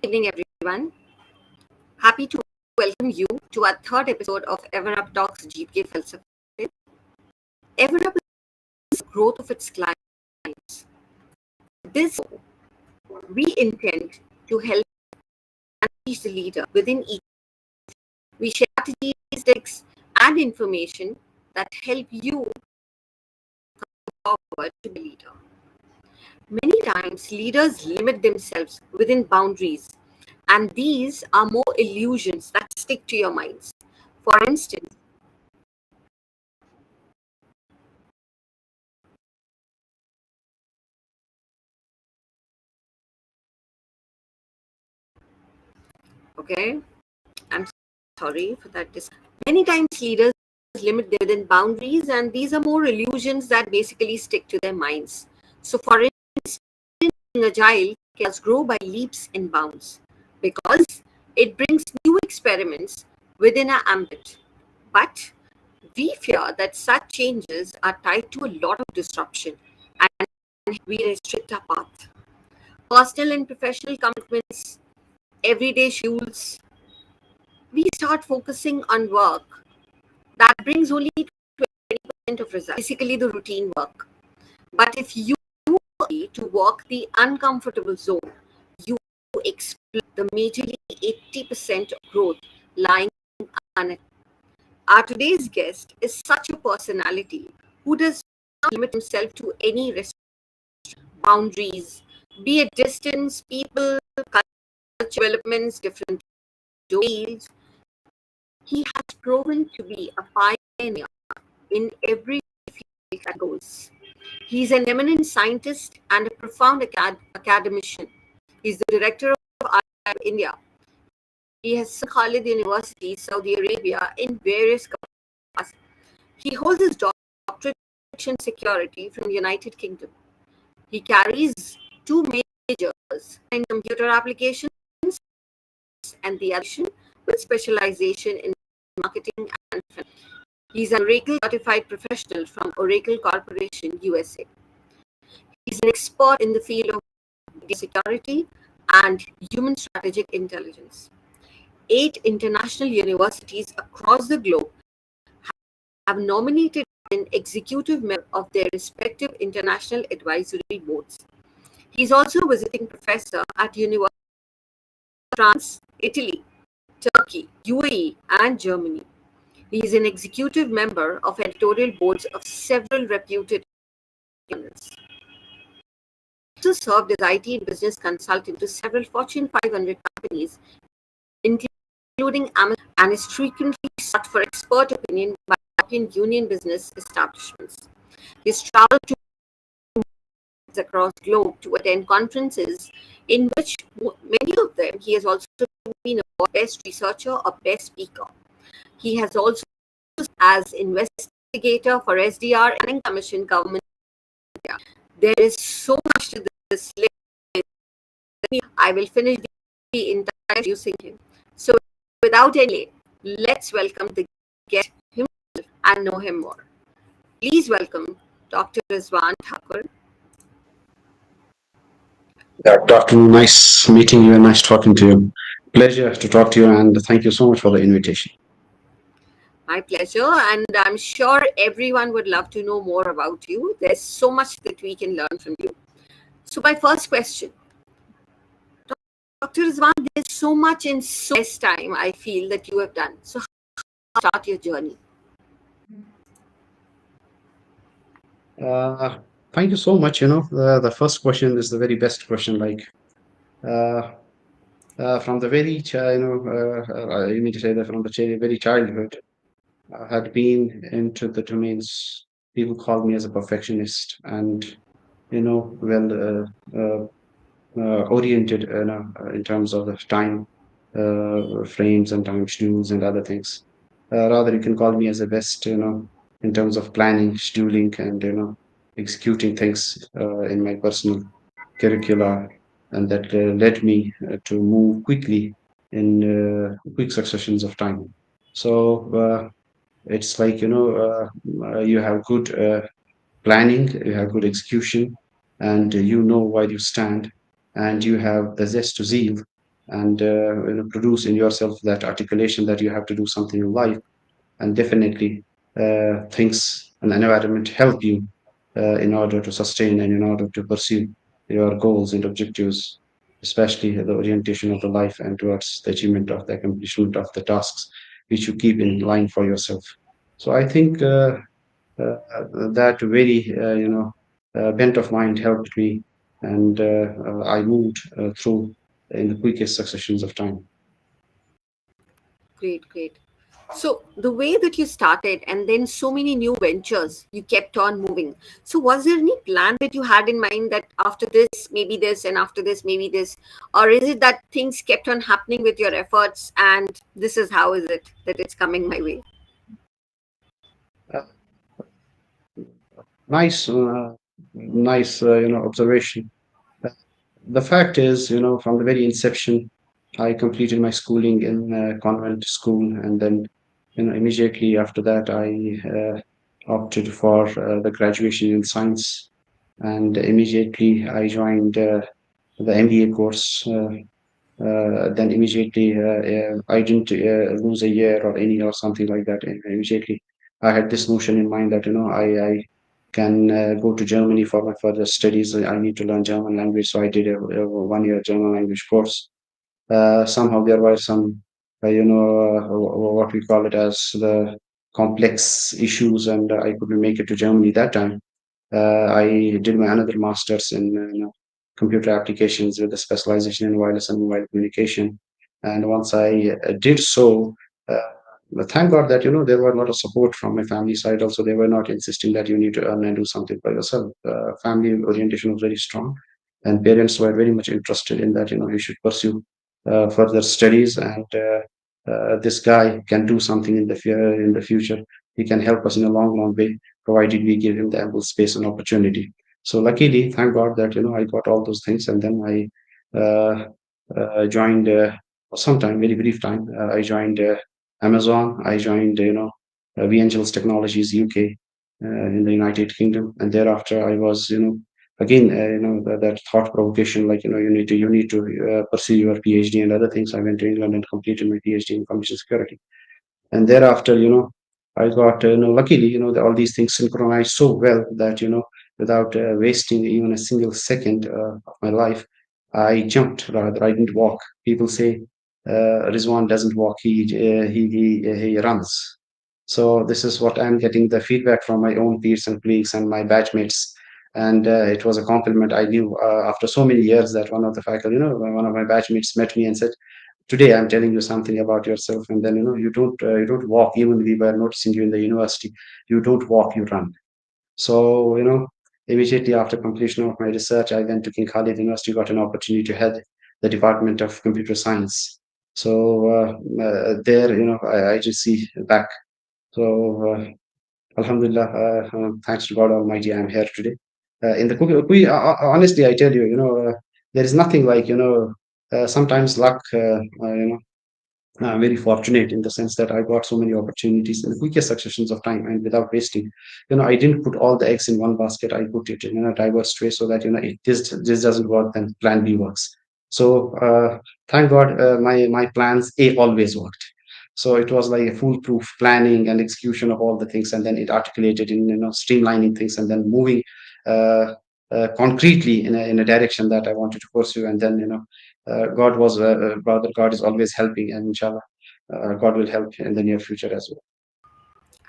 Evening, everyone. Happy to welcome you to our third episode of everUP Talks Jeet Ke Falsafay. everUP is the growth of its clients. This we intend to help and teach the leader within each. We share strategies, tips, and information that help you forward to be a leader. Many times, leaders limit themselves within boundaries, and these are more illusions that stick to your minds. For instance, okay, I'm sorry for that. Many times, leaders limit their within boundaries, and these are more illusions that basically stick to their minds. So, for instance, being agile can grow by leaps and bounds because it brings new experiments within our ambit. But we fear that such changes are tied to a lot of disruption and we restrict our path. Personal and professional commitments, everyday schedules, we start focusing on work that brings only 20% of results, basically the routine work. But if you agree to walk the uncomfortable zone, you explore the majorly 80% of growth lying on it. Our today's guest is such a personality who does not limit himself to any boundaries, be it distance, people, culture developments, different domains. He has proven to be a pioneer in every field that goes. He's an eminent scientist and a profound academician. He's the director of IIM India. He has served Khalid University, Saudi Arabia, in various capacities. He holds his doctorate in security from the United Kingdom. He carries two majors in computer applications and the addition with specialization in marketing and finance. He's an Oracle certified professional from Oracle Corporation, USA. He's an expert in the field of data security and human strategic intelligence. 8 international universities across the globe have nominated an executive member of their respective international advisory boards. He's also a visiting professor at University of France, Italy, Turkey, UAE, and Germany. He is an executive member of editorial boards of several reputed journals. He also served as IT and business consultant to several Fortune 500 companies, including Amazon, and is frequently sought for expert opinion by European Union business establishments. He's traveled to across the globe to attend conferences in which many of them he has also been a best researcher or best speaker. He has also served as investigator for SDR and Commission Government. There is so much to this list. I will finish the entire introducing him. So without any delay, let's welcome the guest himself and know him more. Please welcome Dr. Rizwan Thakur. Good afternoon. Nice meeting you and nice talking to you. Pleasure to talk to you and thank you so much for the invitation. My pleasure, and I'm sure everyone would love to know more about you. There's so much that we can learn from you. So, my first question, Dr. Rizwan, there's so much in so less time I feel that you have done. So, how start your journey? Uh, Thank you so much. The first question is the very best question. Uh, from the very, you mean to say that from the very childhood, I had been into the domains. People call me as a perfectionist and, oriented in terms of the time frames and time schedules and other things. Rather, you can call me as a best, in terms of planning, scheduling, and executing things in my personal curricula, and that led me to move quickly in quick successions of time. So it's like you have good planning, you have good execution, and you know where you stand, and you have the zest to zeal and produce in yourself that articulation that you have to do something in life. And definitely things and environment help you in order to sustain and in order to pursue your goals and objectives, especially the orientation of the life and towards the achievement of the accomplishment of the tasks which you keep in line for yourself. So I think uh, that very bent of mind helped me, and I moved through in the quickest successions of time. Great, great. So the way that you started and then so many new ventures, you kept on moving. So was there any plan that you had in mind that after this, maybe this, and after this, maybe this? Or is it that things kept on happening with your efforts and this is how is it that it's coming my way? Uh, nice, nice, observation. Uh, The fact is, from the very inception, I completed my schooling in convent school, and then, immediately after that, I opted for the graduation in science, and immediately I joined the MBA course. Then immediately I didn't lose a year or any or something like that. And immediately I had this notion in mind that I can go to Germany for my further studies. I need to learn German language, so I did a 1 year German language course. Somehow there were some what we call it as the complex issues, and I couldn't make it to Germany that time. I did my another master's in computer applications with a specialization in wireless and mobile communication. And once I did so, but thank God that there were a lot of support from my family side. Also, they were not insisting that you need to earn and do something for yourself. Family orientation was very strong, and parents were very much interested in that. You should pursue further studies, and this guy can do something in the future. He can help us in a long, long way, provided we give him the ample space and opportunity. So luckily, thank God that I got all those things, and then I joined sometime very brief time. I joined Amazon. I joined V Angels Technologies UK in the United Kingdom, and thereafter I was again that thought provocation, like you need to pursue your PhD and other things. I went to England and completed my PhD in information security, and thereafter I got luckily all these things synchronized so well that without wasting even a single second of my life, I jumped. Rather, I didn't walk. People say Rizwan doesn't walk, he runs. So this is what I'm getting the feedback from my own peers and colleagues and my batchmates. And it was a compliment. I knew after so many years that one of the faculty, one of my batchmates met me and said, today I'm telling you something about yourself, and then you don't walk. Even we were noticing you in the university, you don't walk, you run. So immediately after completion of my research, I went to King Khalid University, got an opportunity to head the department of computer science. So there I just see back. So alhamdulillah, thanks to God Almighty, I'm here today in the cookie. Honestly, I tell you, there is nothing like sometimes luck. I'm very fortunate in the sense that I got so many opportunities in the quickest successions of time and without wasting. I didn't put all the eggs in one basket. I put it in a diverse way so that if this doesn't work, then Plan B works. So thank God, my plans A always worked. So it was like a foolproof planning and execution of all the things, and then it articulated in streamlining things, and then moving concretely in a direction that I wanted to pursue, and then brother, God is always helping, and inshallah, God will help in the near future as well.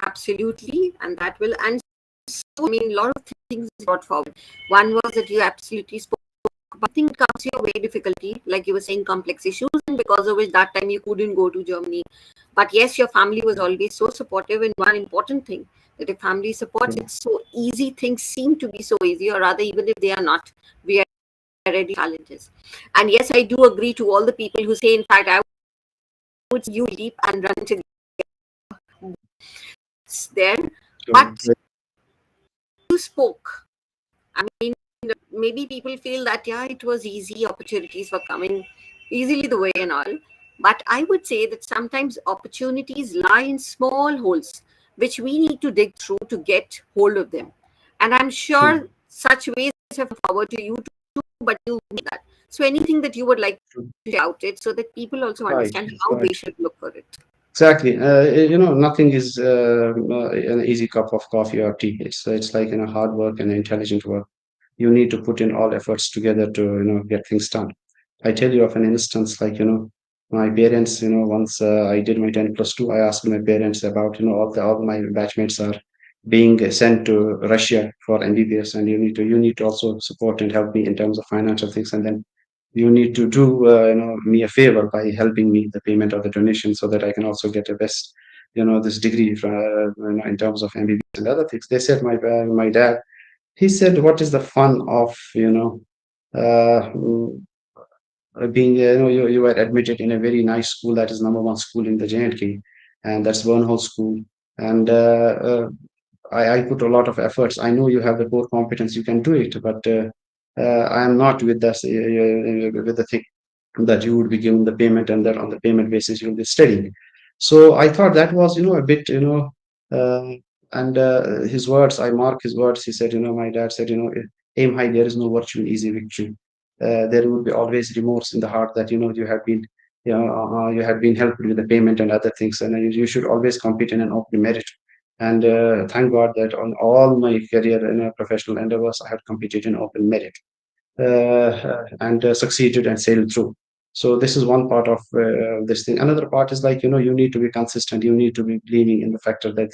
Absolutely, and that will. And so, I mean, a lot of things brought forward. One was that you absolutely spoke. But I think it comes your way difficulty, like you were saying, complex issues, and because of which that time you couldn't go to Germany. But yes, your family was always so supportive. And one important thing that if family supports, Mm. it's so easy. Things seem to be so easy, or rather, even if they are not, we are ready challenges. And yes, I do agree to all the people who say, in fact, I would see you leap and run to there. So, But you spoke. I mean, maybe people feel that, yeah, it was easy, opportunities were coming easily the way and all. But I would say that sometimes opportunities lie in small holes, which we need to dig through to get hold of them. And I'm mm, sure such ways have come forward to you too, but you need that. So anything that you would like to true. share about it so that people also Right, understand how they right. should look for it? Exactly. Nothing is an easy cup of coffee or tea. It's like hard work and intelligent work. You need to put in all efforts together to get things done. I tell you of an instance like my parents. Once I did my 10+2, I asked my parents about all my batchmates are being sent to Russia for MBBS, and you need to also support and help me in terms of financial things, and then you need to do me a favor by helping me the payment of the donation so that I can also get a best this degree in terms of MBBS and other things. They said my dad, he said, what is the fun of uh, mm, being you were admitted in a very nice school that is number one school in the JNK, and that's Burnhall School. And I put a lot of efforts. I know you have the core competence, you can do it, but I am not with this with the thing that you would be given the payment, and that on the payment basis you'll be studying. So I thought that was a bit uh, and his words, I mark his words. He said, my dad said, aim high, there is no virtue in easy victory. There will be always remorse in the heart that you had been helped with the payment and other things, and you should always compete in an open merit. And thank God that on all my career and professional endeavors, I have competed in open merit and succeeded and sailed through. So this is one part of this thing. Another part is like you need to be consistent. You need to be believing in the factor that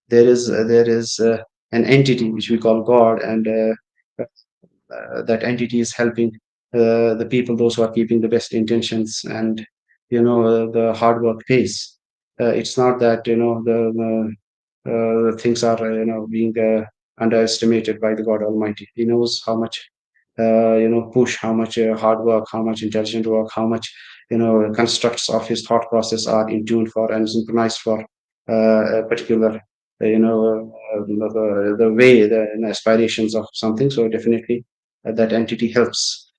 there is an entity which we call God, and that entity is helping the people, those who are keeping the best intentions, and the hard work pays. It's not that the things are being underestimated by the God Almighty. He knows how much push, how much hard work, how much intelligent work, how much constructs of his thought process are in tune for and synchronized for a particular the way, the aspirations of something. So definitely that entity helps.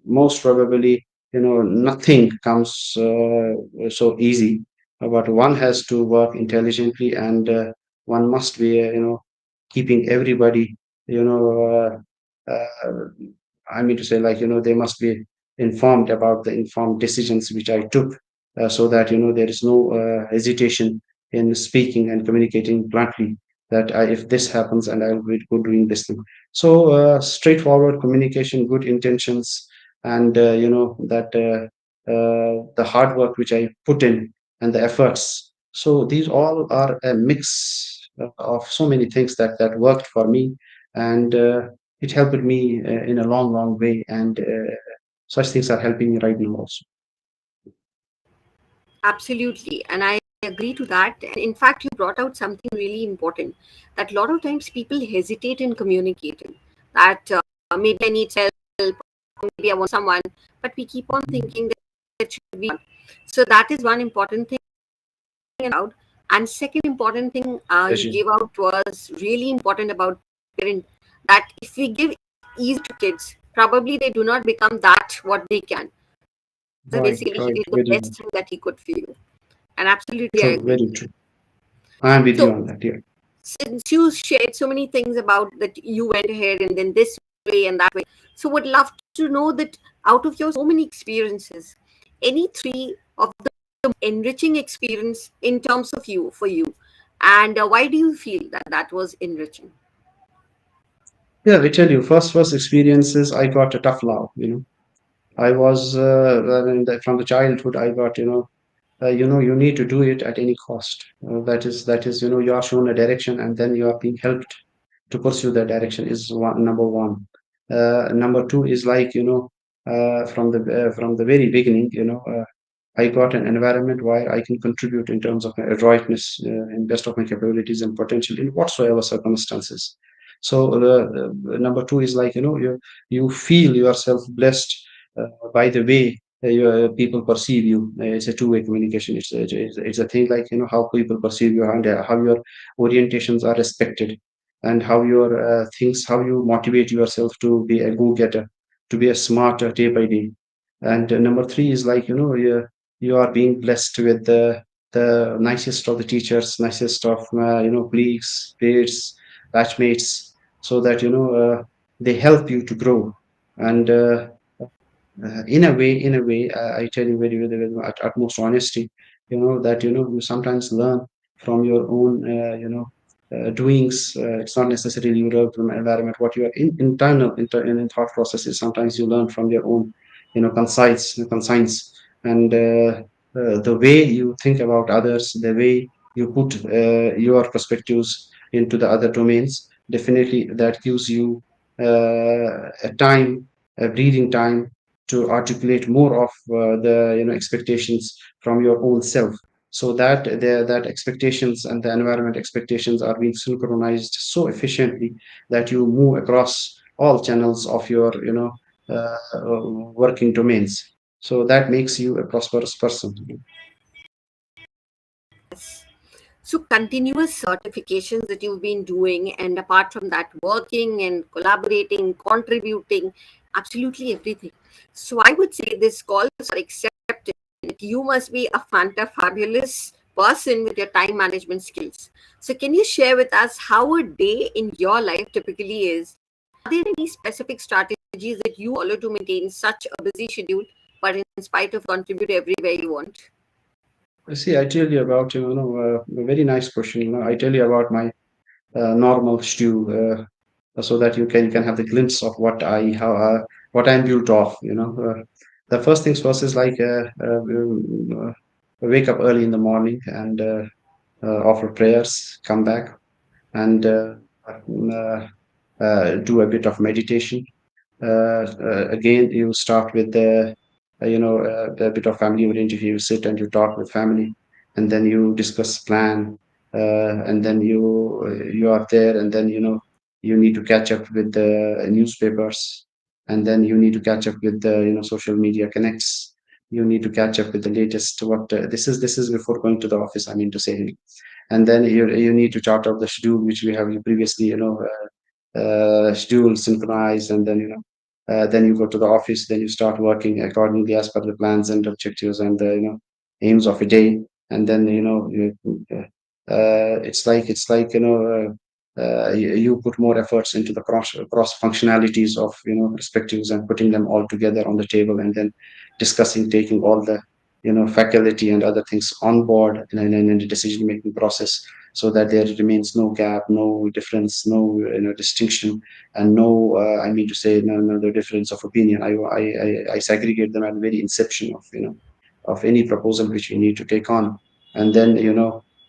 Most probably, nothing comes so easy, but one has to work intelligently, and one must be keeping everybody you know uh, I mean to say, like, they must be informed about the informed decisions which I took, so that, there is no hesitation in speaking and communicating bluntly that if this happens and I'll be good doing this thing. So, straightforward communication, good intentions, and, that the hard work which I put in and the efforts. So these all are a mix of so many things that worked for me. And it helped me in a long, long way. And such things are helping me right now also. Absolutely. And I agree to that. And in fact, you brought out something really important, that a lot of times people hesitate in communicating, that maybe I need help, maybe I want someone, but we keep on thinking that it should be. So that is one important thing out. And second important thing you Pleasure. gave out was really important about parent, that if we give ease to kids, probably they do not become that what they can. So Right, basically, he right. did the Very best thing that he could for you. And absolutely, I true, agree very to that. true. I am with you So, on that. Yeah. since you shared so many things about that, you went ahead and then this way and that way. So, would love to know that out of your so many experiences, any three of the enriching experience in terms of you for you, and why do you feel that that was enriching? Yeah, I tell you, first experiences, I got a tough love. I was from the childhood, I got you need to do it at any cost. That is you are shown a direction, and then you are being helped to pursue that direction is number one. Number two is like from the very beginning, I got an environment where I can contribute in terms of my adroitness and best of my capabilities and potential in whatsoever circumstances. So number two is like you feel yourself blessed by the way people perceive you. It's a two-way communication. It's a thing like how people perceive you, and how your orientations are respected, and how your things, how you motivate yourself to be a go-getter, to be a smarter day by day. And number three is like you are being blessed with the nicest of the teachers, nicest of colleagues, peers, batchmates, so that they help you to grow. And in a way, I tell you very, very, very at utmost honesty, that you sometimes learn from your own, doings. It's not necessarily you learn from environment. What your in thought processes. Sometimes you learn from your own, conscience, and the way you think about others, the way you put your perspectives into the other domains. Definitely, that gives you a breathing time to articulate more of the expectations from your own self, so that that expectations and the environment expectations are being synchronized so efficiently that you move across all channels of your working domains, so that makes you a prosperous person. So continuous certifications that you've been doing, and apart from that, working and collaborating, contributing, absolutely everything. So I would say this calls for acceptance. You must be a fabulous person with your time management skills. So can you share with us how a day in your life typically is? Are there any specific strategies that you follow to maintain such a busy schedule, but in spite of contribute everywhere you want? See, I tell you about a very nice question. I tell you about my normal stew, so that you can have the glimpse of what I'm built of. The first things first is like wake up early in the morning and offer prayers, come back and uh, do a bit of meditation. Again, you start with a bit of family oriented. You sit and you talk with family, and then you discuss plan, and then you are there, and then you need to catch up with the newspapers, and then you need to catch up with the social media connects. You need to catch up with the latest. What this is before going to the office, I mean to say. And then you need to chart out the schedule which we have previously schedule synchronized, and then then you go to the office, then you start working accordingly as per the plans and objectives and the aims of a day. And then it's like you put more efforts into the cross functionalities of perspectives and putting them all together on the table, and then discussing, taking all the faculty and other things on board in the decision making process, so that there remains no gap, no difference, no distinction, and no I mean to say no difference of opinion. I segregate them at the very inception of of any proposal which you need to take on. And then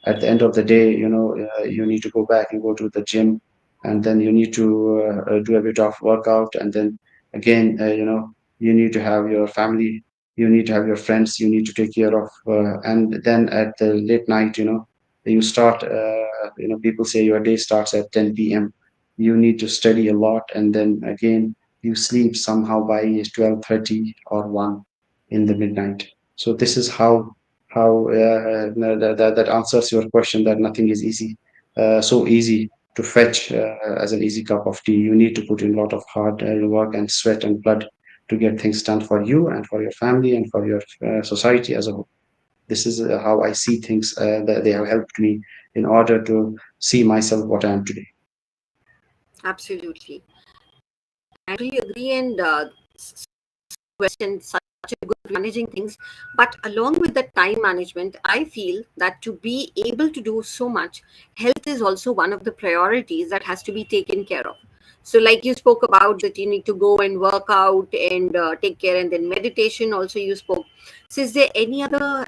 at the end of the day, you need to go back and go to the gym, and then you need to do a bit of workout, and then again you need to have your family, you need to have your friends, you need to take care of, and then at the late night, you start people say your day starts at 10 p.m. You need to study a lot, and then again you sleep somehow by 12:30 or 1 in the midnight. So this is how that answers your question, that nothing is easy, so easy to fetch as an easy cup of tea. You need to put in a lot of hard work and sweat and blood to get things done for you and for your family and for your society as a whole. This is how I see things, that they have helped me in order to see myself what I am today. Absolutely. I really agree, and question such a good managing things. But along with the time management, I feel that to be able to do so much, health is also one of the priorities that has to be taken care of. So like you spoke about that you need to go and work out and take care, and then meditation also you spoke. So is there any other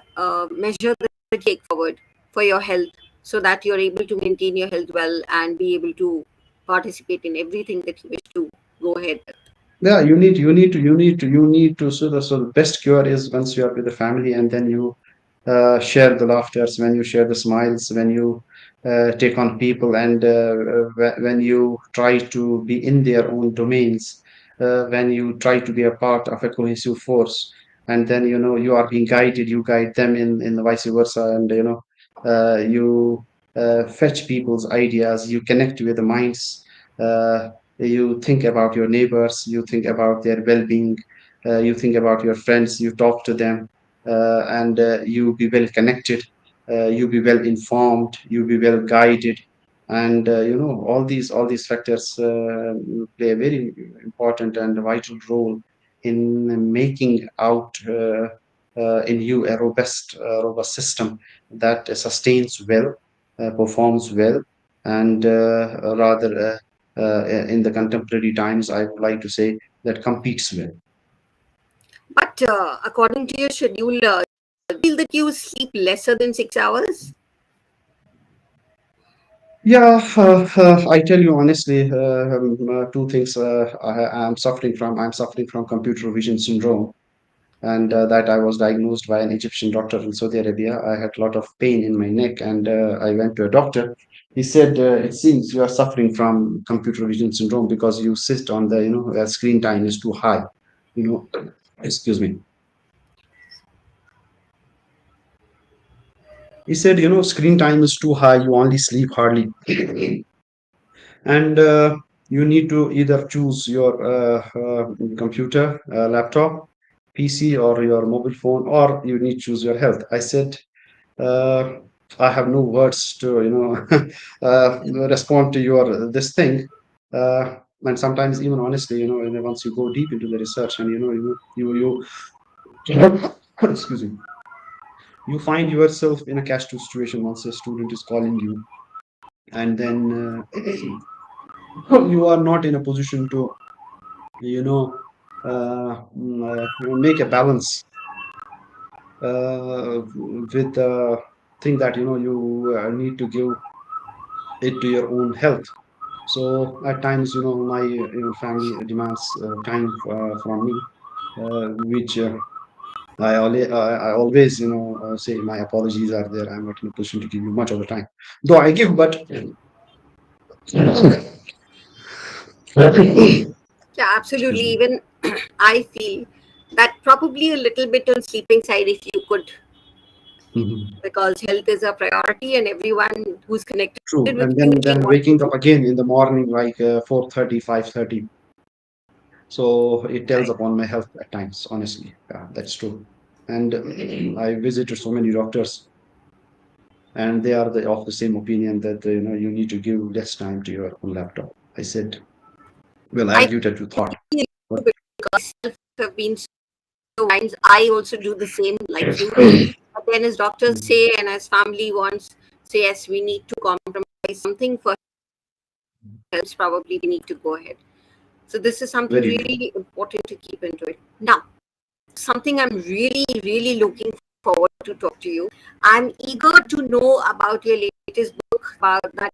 measure that you take forward for your health, so that you're able to maintain your health well and be able to participate in everything that you wish to go ahead with? Yeah, you need to. So the best cure is once you are with the family, and then you share the laughters, when you share the smiles, when you take on people, and when you try to be in their own domains, when you try to be a part of a cohesive force, and then you are being guided, you guide them in the vice versa, and you fetch people's ideas, you connect with the minds. You think about your neighbors, you think about their well-being, you think about your friends, you talk to them, and you be well connected, you be well informed, you be well guided, and all these factors play a very important and vital role in making out in you a robust system that sustains well, performs well, and rather in the contemporary times, I would like to say that competes well. But according to your schedule, do you feel that you sleep lesser than 6 hours? Yeah, I tell you honestly, two things I'm suffering from. I'm suffering from computer vision syndrome, and that I was diagnosed by an Egyptian doctor in Saudi Arabia. I had a lot of pain in my neck, and I went to a doctor. He said, "It seems you are suffering from computer vision syndrome because you sit on the, screen time is too high. You know, excuse me." He said, screen time is too high. You only sleep hardly, and you need to either choose your computer, laptop, PC, or your mobile phone, or you need to choose your health. I said, uh, I have no words to respond to your this thing. And sometimes even honestly, once you go deep into the research and excuse me, you find yourself in a catch two situation once a student is calling you, and then you are not in a position to you know make a balance with the thing that you need to give it to your own health. So at times, my family demands time from me, which I always, say my apologies are there. I'm not in a position to give you much of the time, though I give, but Yeah, excuse absolutely. me. Even I feel that probably a little bit on sleeping side if you could, Mhm. because health is a priority and everyone who's connected True, with and you then really wants waking up to. again in the morning like 4:30, 5:30. So it tells Right. upon my health at times, honestly. Yeah, that's true. And I visited so many doctors, and they are of the same opinion that you need to give less time to your own laptop. I said, well, I I'll give that to thought. feel But because myself have been so times I also do the same like you. But then as doctors say and as family wants say yes, we need to compromise something for helps, probably we need to go ahead. So this is something very true. really important to keep into it. Now, something I'm really, really looking forward to talk to you. I'm eager to know about your latest book about that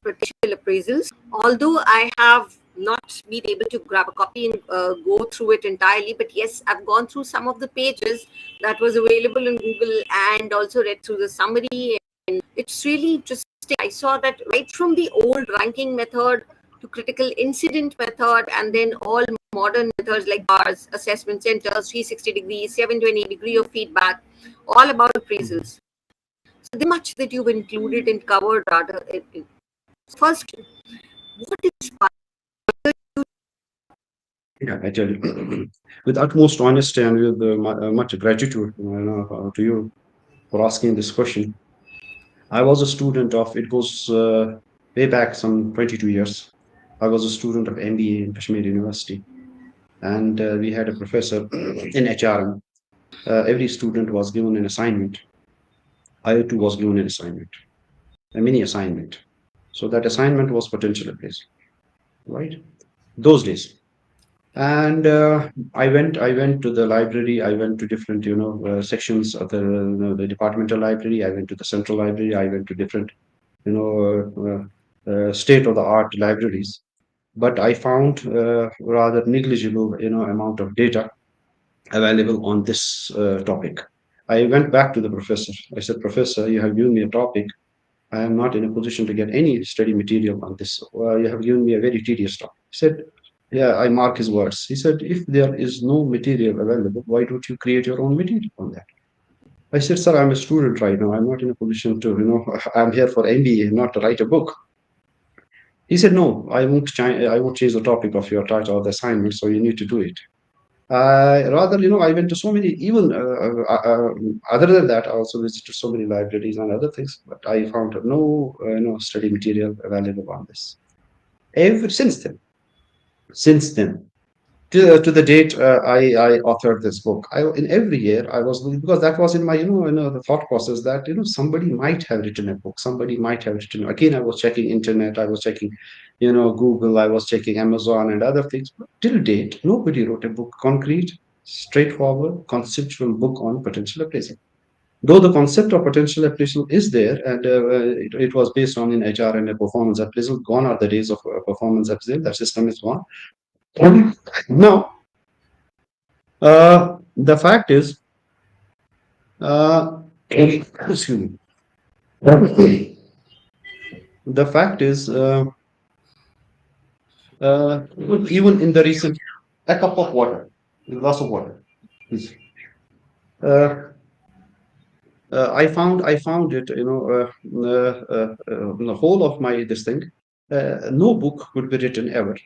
potential appraisals. Although I have not been able to grab a copy and go through it entirely, but yes, I've gone through some of the pages that was available in Google and also read through the summary. And it's really interesting. I saw that right from the old ranking method to critical incident method, and then all modern methods like bars, assessment centers, 360 degrees, 720 degree of feedback, all about appraisals. So there's much that you've included and covered rather. First, what inspired Yeah, I tell you, with utmost honesty and with much gratitude to you for asking this question. I was a student of, it goes way back some 22 years. I was a student of MBA in Kashmir University, and we had a professor in HRM. Every student was given an assignment. I too was given an assignment, a mini assignment. So that assignment was potential appraisal, right? Those days. And I went to the library. I went to different, sections of the departmental library. I went to the central library. I went to different, state of the art libraries. But I found rather negligible, amount of data available on this topic. I went back to the professor. I said, Professor, you have given me a topic. I am not in a position to get any study material on this. You have given me a very tedious topic. He said, yeah, I mark his words. He said, if there is no material available, why don't you create your own material on that? I said, sir, I'm a student right now. I'm not in a position to, I'm here for MBA, not to write a book. He said, no, I won't change the topic of your title or the assignment, so you need to do it. Rather, I went to so many, even other than that, I also visited so many libraries and other things, but I found no, study material available on this. Ever since then, since then. to the date I authored this book. In every year I was looking, because that was in my the thought process that somebody might have written a book, somebody might have written. Again, I was checking internet, I was checking Google, I was checking Amazon and other things. But till date, nobody wrote a book, concrete, straightforward, conceptual book on potential appraisal. Though the concept of potential appraisal is there, and it was based on in HR and a performance appraisal. Gone are the days of performance appraisal. That system is gone. Now, the fact is, excuse me. The fact is, even in the recent, a cup of water, a glass of water, please. Uh, I found it, the whole of my this thing. No book could be written ever.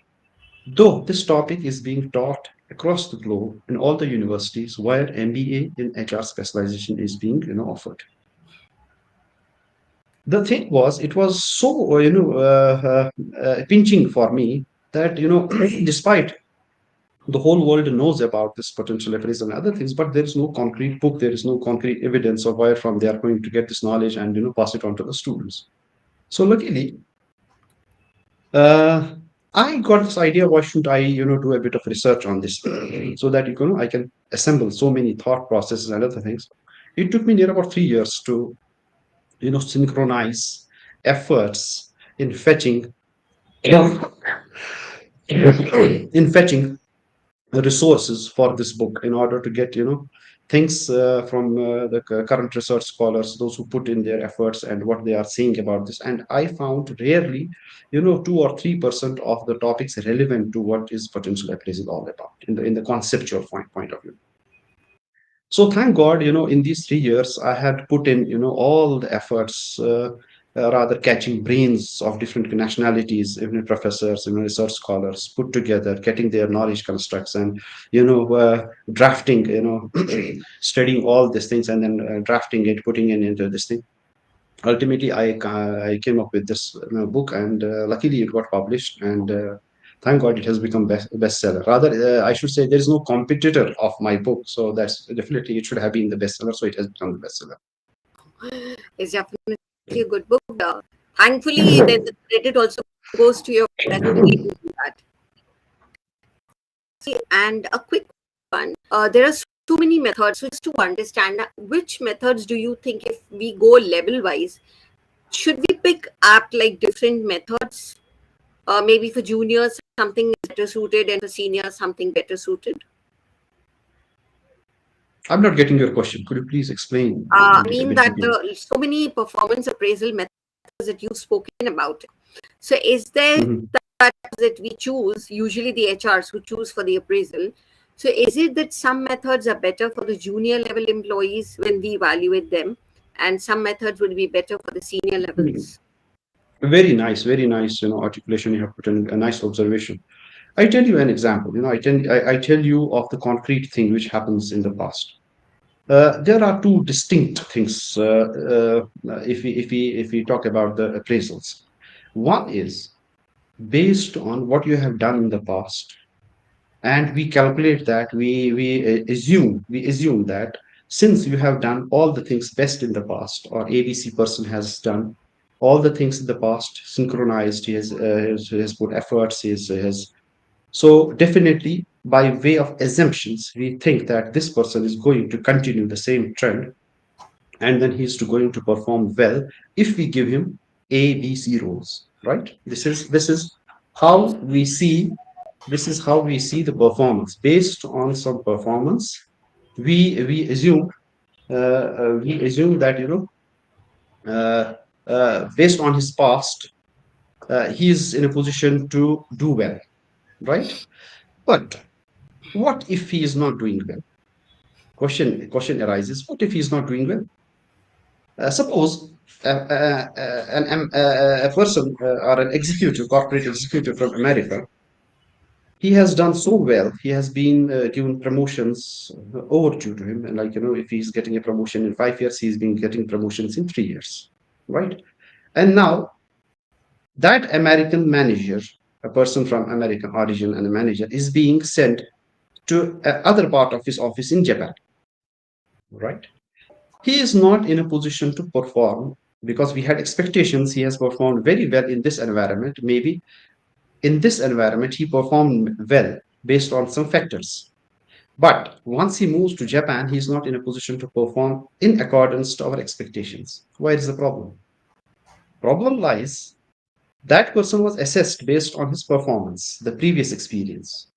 Though this topic is being taught across the globe in all the universities where MBA in HR specialization is being, offered. The thing was, it was so pinching for me that despite the whole world knows about this potential appraisal and other things, but there is no concrete book, there is no concrete evidence of where from they are going to get this knowledge and pass it on to the students. So luckily, uh, I got this idea, why should I do a bit of research on this, so that I can assemble so many thought processes and other things. It took me near about 3 years to synchronize efforts in fetching in fetching resources for this book, in order to get things from the current research scholars, those who put in their efforts and what they are saying about this. And I found rarely 2 or 3% of the topics relevant to what is potential appraisal all about in the conceptual point of view. So thank God, in these 3 years, I had put in, all the efforts, rather catching brains of different nationalities, even professors, research scholars, put together, getting their knowledge constructs, and drafting, studying all these things, and then drafting it, putting it into this thing. Ultimately, I came up with this book, and luckily it got published, and thank God it has become bestseller. Rather, I should say there is no competitor of my book, so that's definitely it should have been the bestseller, so it has become the bestseller. It's definitely a good book. Thankfully, then the credit also goes to your brother who gave you that. See, and a quick one. There are so many methods. So just to understand, which methods do you think, if we go level wise, should we pick apt like different methods? Maybe for juniors something is better suited, and for seniors something better suited. I'm not getting your question. Could you please explain I a mean bit that details? so many performance appraisal methods that you've spoken about. So is there Mhm. that we choose, usually the HRs who choose for the appraisal? So is it that some methods are better for the junior level employees when we evaluate them, and some methods would be better for the senior levels? Very nice, articulation you have put in, a nice observation. I tell you an example. I tell you of the concrete thing which happens in the past. There are two distinct things, if we talk about the appraisals. One is based on what you have done in the past, and we calculate that we assume that since you have done all the things best in the past, or ABC person has done all the things in the past, synchronized, he has put efforts, he has so definitely, by way of assumptions, we think that this person is going to continue the same trend, and then he's going to perform well if we give him A, B, C roles. Right? This is how we see the performance. Based on some performance, we assume that uh, based on his past, he is in a position to do well. Right? But what if he is not doing well? Question arises: what if he is not doing well? Suppose a person, or an executive, corporate executive from America, he has done so well. He has been given promotions overdue to him, and like if he's getting a promotion in 5 years, he's been getting promotions in 3 years, right? And now that American manager a person from American origin and a manager is being sent to other part of his office in Japan, right? He is not in a position to perform because we had expectations. He has performed very well in this environment. Maybe in this environment, he performed well based on some factors. But once he moves to Japan, he is not in a position to perform in accordance to our expectations. Where is the problem? Problem lies that person was assessed based on his performance, the previous experience.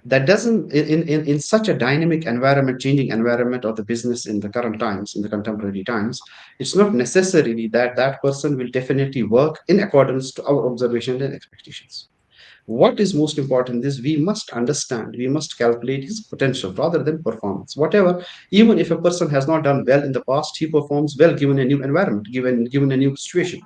That doesn't in such a dynamic environment, changing environment of the business in the current times, in the contemporary times, it's not necessarily that that person will definitely work in accordance to our observation and expectations. What is most important is we must understand, we must calculate his potential rather than performance. Whatever, even if a person has not done well in the past, he performs well given a new environment, given a new situation.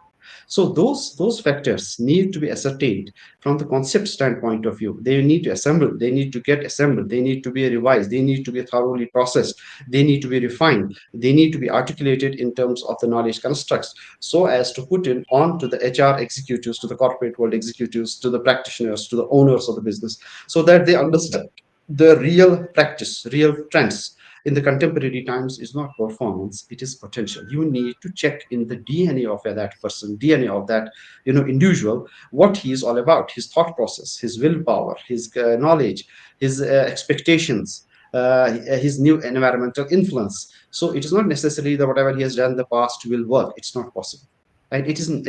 So those factors need to be ascertained from the concept standpoint of view. They need to assemble, they need to get assembled, they need to be revised, they need to be thoroughly processed, they need to be refined, they need to be articulated in terms of the knowledge constructs, so as to put in on to the HR executives, to the corporate world executives, to the practitioners, to the owners of the business, so that they understand the real practice, real trends in the contemporary times is not performance, it is potential. You need to check in the DNA of that person, DNA of that individual, what he is all about, his thought process, his willpower, his knowledge, his expectations, his new environmental influence. So it is not necessarily that whatever he has done in the past will work. It's not possible. Right? It isn't,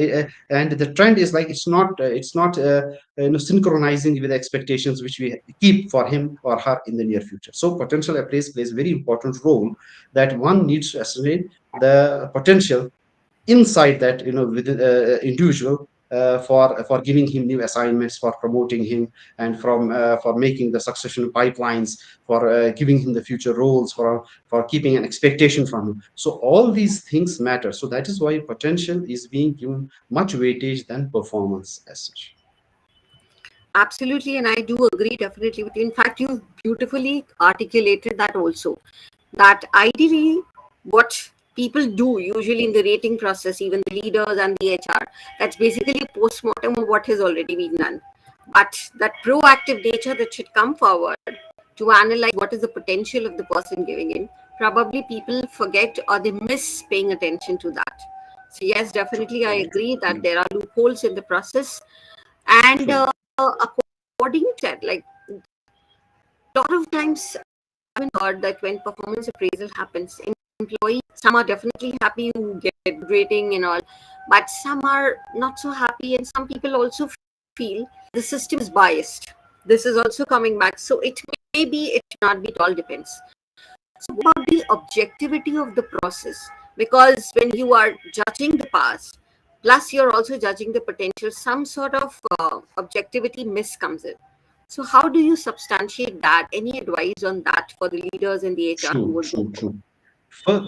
and the trend is like it's not synchronizing with the expectations which we keep for him or her in the near future. So potential appraise plays a very important role, that one needs to estimate the potential inside that within individual, for giving him new assignments, for promoting him, and from for making the succession pipelines, for giving him the future roles, for keeping an expectation from him. So all these things matter. So that is why potential is being given much weightage than performance as such. Absolutely, and I do agree definitely with you. In fact, you beautifully articulated that also. That ideally, what people do usually in the rating process, even the leaders and the HR, that's basically a post-mortem of what has already been done. But that proactive nature that should come forward to analyze what is the potential of the person giving in, probably people forget or they miss paying attention to that. So yes, definitely I True, agree that true, there are loopholes in the process. And true. according to that, like a lot of times I've been heard that when performance appraisal happens, employees, some are definitely happy who get rating and all, but some are not so happy, and some people also feel the system is biased. This is also coming back. So it may be, it should not be, it all depends. So what about the objectivity of the process? Because when you are judging the past, plus you're also judging the potential, some sort of objectivity miss comes in. So how do you substantiate that? Any advice on that for the leaders in the HR who True, would go true, forward? true.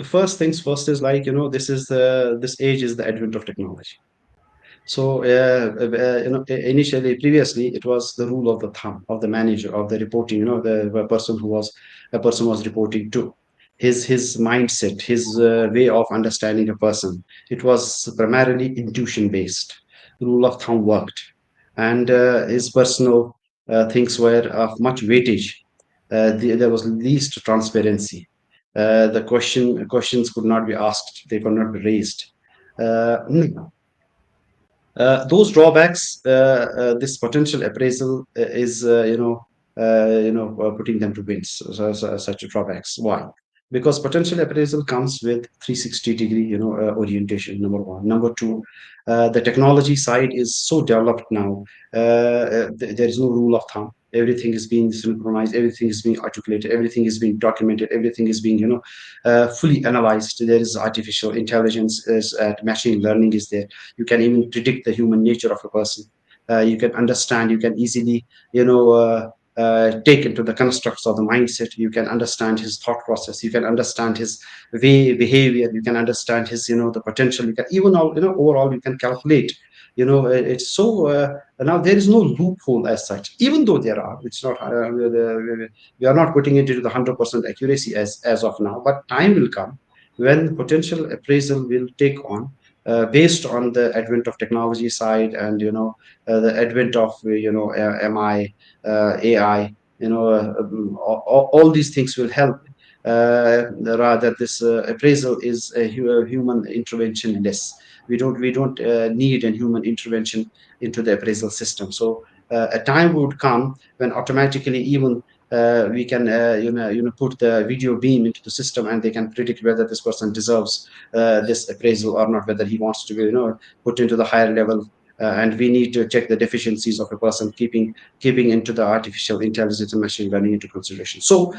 First things first is like, this age is the advent of technology. So, initially, previously, it was the rule of the thumb of the manager of the reporting. The person who was a person was reporting to, his mindset, his way of understanding a person. It was primarily intuition based. Rule of thumb worked, and his personal things were of much weightage. There was least transparency. The questions could not be asked; they could not be raised. Those drawbacks, this potential appraisal is, putting them to wins. Such drawbacks. Why? Because potential appraisal comes with 360-degree, orientation. Number one. Number two, the technology side is so developed now. There is no rule of thumb. Everything is being synchronized. Everything is being articulated. Everything is being documented. Everything is being, fully analyzed. There is artificial intelligence, is machine learning is there. You can even predict the human nature of a person. You can understand, you can easily take into the constructs of the mindset. You can understand his thought process, you can understand his way behavior, you can understand his the potential. You can even overall you can calculate. It's so now there is no loophole as such, even though there are. It's not we are not putting it into the 100% accuracy as of now, but time will come when potential appraisal will take on based on the advent of technology side, and the advent of MI, AI, all these things will help. Rather, this appraisal is a human intervention less. We don't need a human intervention into the appraisal system. So a time would come when automatically, even we can put the video beam into the system, and they can predict whether this person deserves this appraisal or not, whether he wants to be put into the higher level. And we need to check the deficiencies of a person, keeping into the artificial intelligence and machine learning into consideration. So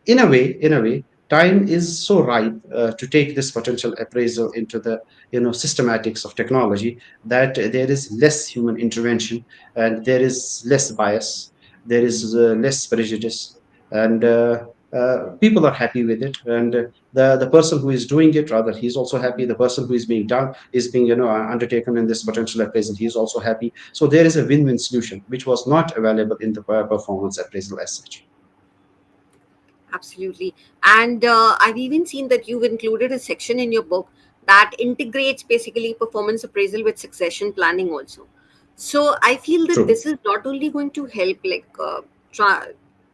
in a way, time is so ripe to take this potential appraisal into the systematics of technology, that there is less human intervention, and there is less bias, there is less prejudice, and people are happy with it. And the person who is doing it, rather, he's also happy. The person who is being done, is being undertaken in this potential appraisal, he's also happy. So there is a win-win solution, which was not available in the performance appraisal as such. Absolutely. And I've even seen that you've included a section in your book that integrates basically performance appraisal with succession planning also. So I feel that True. this is not only going to help, like,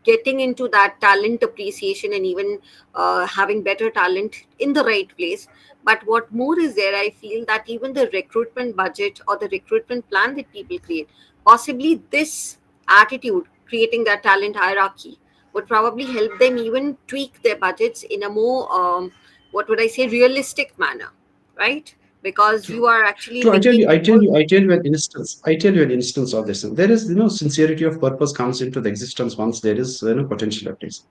getting into that talent appreciation and even having better talent in the right place. But what more is there, I feel that even the recruitment budget or the recruitment plan that people create, possibly this attitude, creating that talent hierarchy, would probably help them even tweak their budgets in a more, what would I say, realistic manner, right? Because you True. are actually True. I tell you, linking I tell all. you, I tell you an instance. I tell you an instance of this. There is, sincerity of purpose comes into the existence once there is, potential appraisal.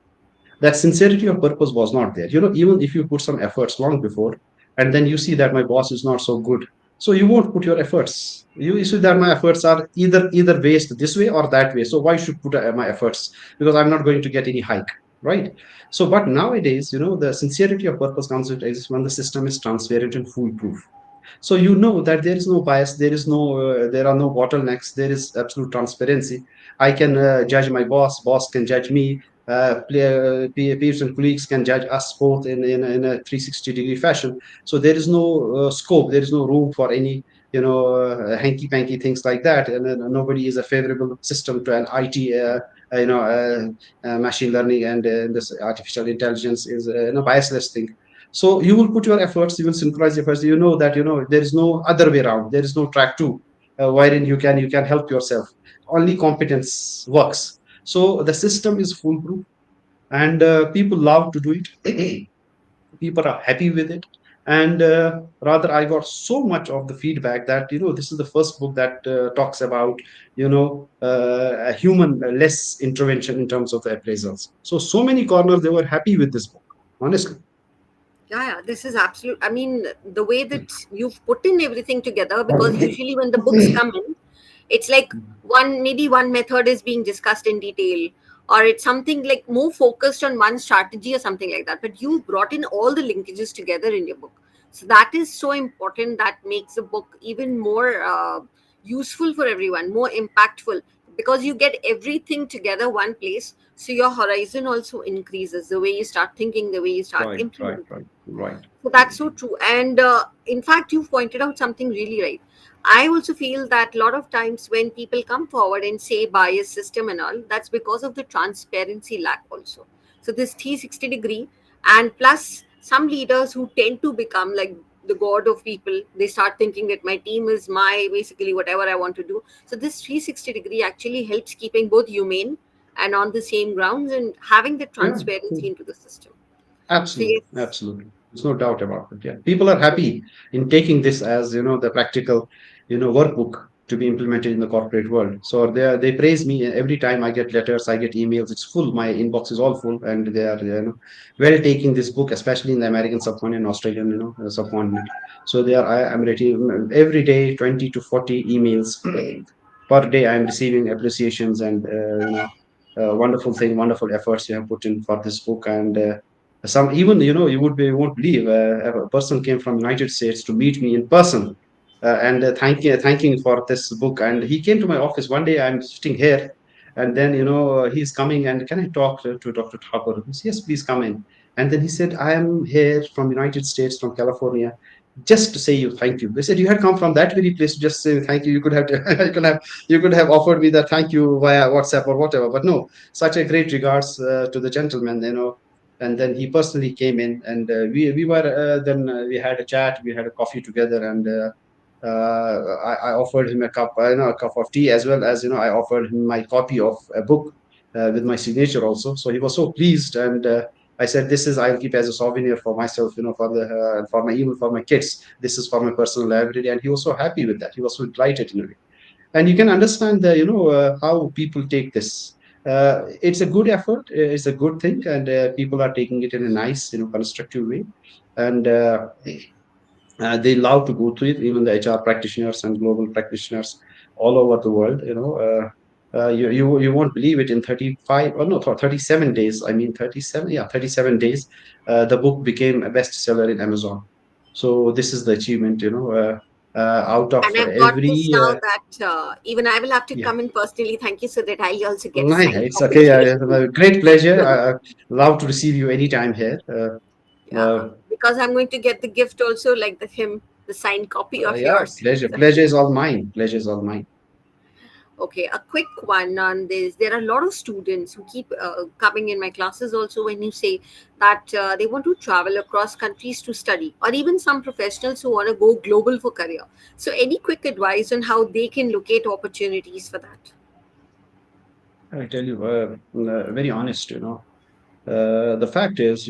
That sincerity of purpose was not there. Even if you put some efforts long before, and then you see that my boss is not so good, so you won't put your efforts. You see that my efforts are either waste this way or that way. So why should put my efforts? Because I'm not going to get any hike, right? So, but nowadays, the sincerity of purpose comes into existence when the system is transparent and foolproof. So you know that there is no bias, there are no bottlenecks, there is absolute transparency. I can judge my boss can judge me, peers and colleagues can judge us both in a 360-degree fashion. So there is no scope, there is no room for any hanky panky things like that. And then nobody is a favorable system to an IT machine learning, and this artificial intelligence is a biasless thing. So you will put your efforts, you will synchronize efforts. You know that there is no other way around. There is no track two, wherein you can help yourself. Only competence works. So the system is foolproof, and people love to do it. People are happy with it, and rather, I got so much of the feedback that this is the first book that talks about a human less intervention in terms of the appraisals. So many corners, they were happy with this book, honestly. Yeah, yeah, this is absolute. I mean, the way that you've put in everything together, because usually when the books come in, it's like maybe one method is being discussed in detail, or it's something like more focused on one strategy or something like that. But you brought in all the linkages together in your book. So that is so important. That makes the book even more useful for everyone, more impactful, because you get everything together one place. So your horizon also increases, the way you start thinking, the way you start Right, right, implementing. right, right. So that's so true. And in fact, you pointed out something really right. I also feel that a lot of times when people come forward and say bias system and all, that's because of the transparency lack also. So this 360-degree, and plus some leaders who tend to become like the god of people, they start thinking that my team is my basically whatever I want to do. So this 360-degree actually helps keeping both humane and on the same grounds and having the Yeah, transparency into the system. So absolutely, yes. absolutely. There's no doubt about it. Yeah, people are happy in taking this as the practical, workbook to be implemented in the corporate world. So they praise me every time I get letters, I get emails. It's full. My inbox is all full, and they are well taking this book, especially in the American subcontinent, Australian subcontinent. So they are. I'm receiving every day 20 to 40 emails per day. I'm receiving appreciations, and wonderful thing, wonderful efforts you have put in for this book. And some, even you won't believe, a person came from United States to meet me in person, and thanking for this book. And he came to my office one day. I'm sitting here, and then he's coming, and can I talk to Dr. Thakur? He said, yes, please come in. And then he said, I am here from United States, from California, just to say you thank you. They said you had come from that very place to just say thank you. You could have you could have offered me that thank you via WhatsApp or whatever. But no, such a great regards to the gentleman, you know. And then he personally came in, and we were then we had a chat, we had a coffee together, and I offered him a cup, a cup of tea, as well as I offered him my copy of a book with my signature also. So he was so pleased, and I said, "This is I'll keep as a souvenir for myself, for the for my even for my kids. This is for my personal library." And he was so happy with that. He was so delighted in a way. And you can understand the how people take this. It's a good effort. It's a good thing, and people are taking it in a nice, constructive way. And they love to go through it. Even the HR practitioners and global practitioners all over the world, you won't believe it. In 35 or no, for 37 days, I mean 37, yeah, 37 days, the book became a bestseller in Amazon. So this is the achievement, out of And I've got this every now that even I will have to yeah. come in personally. Thank you, so that I also get a No, signed it's copy. okay. Great pleasure. I love to receive you anytime here. Yeah, because I'm going to get the gift also, like the signed copy of Yeah, yours. pleasure. Pleasure is all mine. Pleasure is all mine. Okay, a quick one on this. There are a lot of students who keep coming in my classes also when you say that they want to travel across countries to study, or even some professionals who want to go global for career. So, any quick advice on how they can locate opportunities for that? I tell you, very honest, the fact is,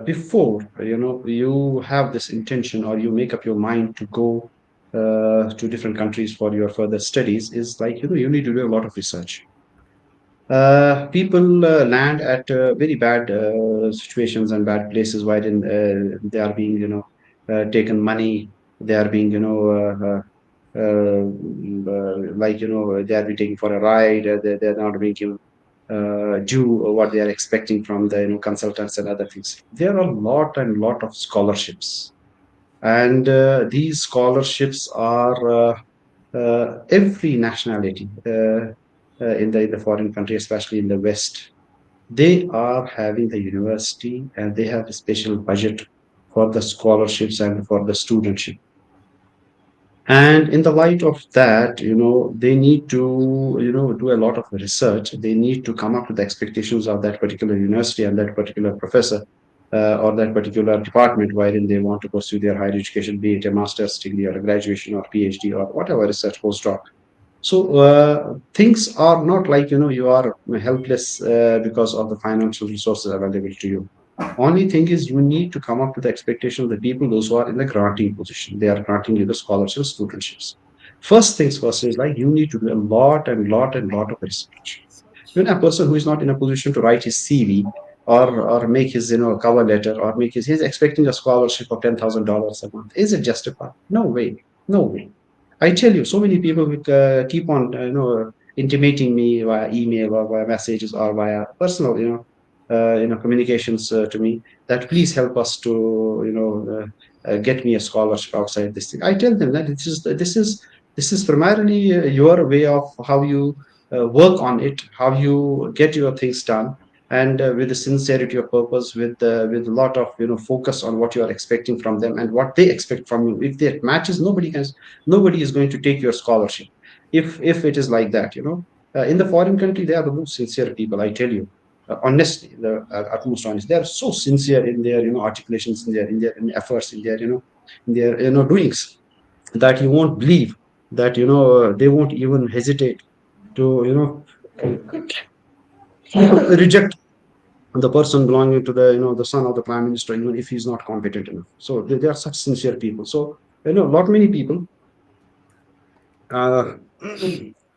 before, you have this intention or you make up your mind to go to different countries for your further studies, is like, you need to do a lot of research. People land at very bad situations and bad places wherein they are being, taken money, they are being, like, they are being taken for a ride, they're not being given do what they are expecting from the consultants and other things. There are a lot and lot of scholarships, and these scholarships are every nationality in the foreign country, especially in the West. They are having the university, and they have a special budget for the scholarships and for the studentship. And in the light of that, they need to, do a lot of research. They need to come up with the expectations of that particular university and that particular professor, or that particular department wherein they want to pursue their higher education, be it a master's degree or a graduation or PhD or whatever research postdoc. So things are not like, you are helpless because of the financial resources available to you. Only thing is, you need to come up with the expectation of the people, those who are in the granting position. They are granting you the scholarships, studentships. First things first is like, you need to do a lot and lot and lot of research. Even a person who is not in a position to write his CV, or make his cover letter, or make he's expecting a scholarship of $10,000 a month. Is it justified? No way. No way. I tell you, so many people will keep on, intimating me via email or via messages or via personal, communications to me, that please help us to, get me a scholarship outside this thing. I tell them that this is primarily your way of how you work on it, how you get your things done, and with the sincerity of purpose, with a lot of focus on what you are expecting from them and what they expect from you. If that matches, nobody is going to take your scholarship. If it is like that, in the foreign country, they are the most sincere people. I tell you, honestly, the utmost honest. They are so sincere in their articulations, in efforts, in their doings, that you won't believe that they won't even hesitate to reject the person belonging to the son of the prime minister, even if he's not competent enough. So they are such sincere people. So lot many people, uh,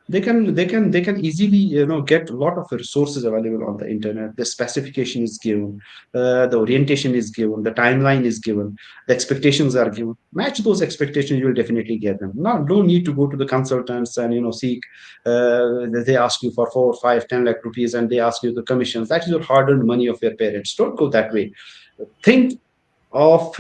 they can easily get a lot of resources available on the internet. The specification is given, the orientation is given, the timeline is given, the expectations are given. Match those expectations, you will definitely get them. Now, don't need to go to the consultants and seek, they ask you for 4 5 10 lakh rupees, and they ask you the commissions. That is your hard-earned money of your parents. Don't go that way. Think of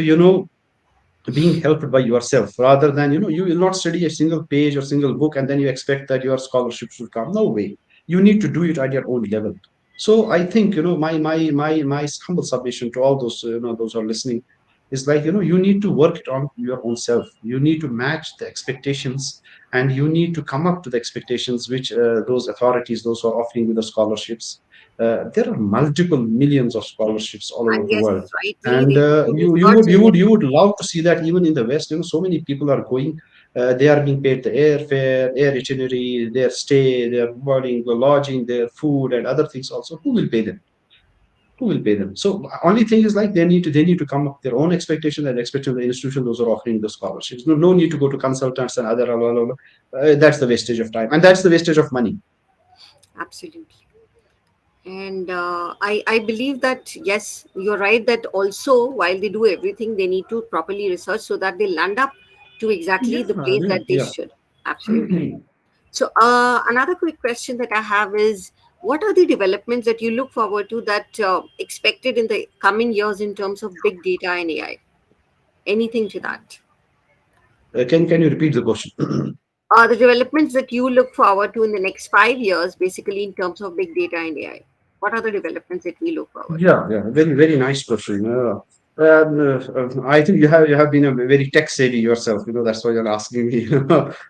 being helped by yourself, rather than you will not study a single page or single book and then you expect that your scholarship should come. No way. You need to do it at your own level. So I think, my humble submission to all those, those who are listening, It's like, you need to work it on your own self. You need to match the expectations, and you need to come up to the expectations which those authorities, those who are offering you the scholarships. There are multiple millions of scholarships all over And the yes, world, rightly and they do you research would and love to see that even in the West. So many people are going. They are being paid the airfare, air itinerary, their stay, their boarding, the lodging, their food, and other things also. Who will pay them? Who will pay them? So only thing is, like, they need to come up with their own expectation and expect of the institution those are offering the scholarships. No need to go to consultants and other, blah, blah, blah. That's the wastage of time, and that's the wastage of money. absolutely. And I believe that yes, you're right that also while they do everything, they need to properly research so that they land up to exactly Yeah, the place that they yeah. should. Absolutely. So another quick question that I have is, what are the developments that you look forward to that expected in the coming years in terms of big data and AI? Anything to that? Can you repeat the question? The developments that you look forward to in the next 5 years, basically in terms of big data and AI. What are the developments that we look forward to? Yeah, very very nice question. I think you have been a very tech savvy yourself. That's why you're asking me